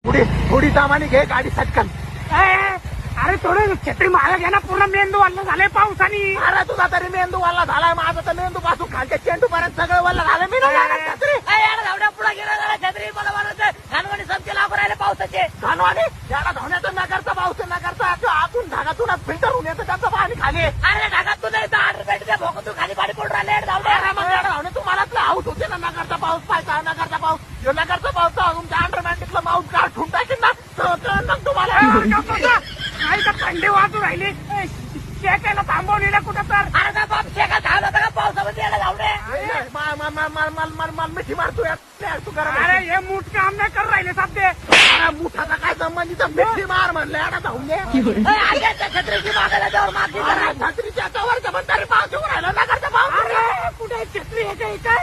थोडी दामाने घे गाडी सटकन. अरे थोडं छत्री मागे घ्या ना, पूर्ण मेंदू वाढलं झालंय पावसाने. अरे तुझा तरी मेंदू वाला झालाय, माझा तर मेंदू पासून खालच्या चेंडू पर्यंत सगळं वल्ला झालं. मी नाही जाणार छत्री. पुढे गेला जरा छत्री मला म्हणायचं घाणवाणी समजे लागू राहिले पावसाचे. धानवाने त्याला धावण्याचं नगरचा पाऊस नगरचा आतून ढगातूनच फिल्टर होऊन येतं त्याचं पाणी खाली. अरे ढगात तू नाही 10 रुपये भोकतून खाली पाणी पडून राहिले धावणे तुम्हाला हाऊस होते ना, नगरचा पाऊस पाहिजे. नगरचा पाऊस नगरचा पाऊस तुमच्या अंडरमॅन्टिकला माऊस काढ ठुन टाकेल ना, तर तुम्हाला नाही तर थंडी वाजू राहिली. शेकायला थांबवलेलं कुठं तर. अरे बाप शेका धावला होता का पावसामध्ये यायला धावणे. मिठी मारतोय तू करा. अरे हे मूठ काम नाही कर राहिले सध्या. मुठाचा काय संबंधित मिठी मार म्हणलं आता धावून दे. छत्रीची मागायला त्यावर मागणी करा. छत्रीच्या कवरच्या पण तरी पाऊस येऊन राहिला नगरचा पाऊस. अरे कुठे छत्री आहे का इथे?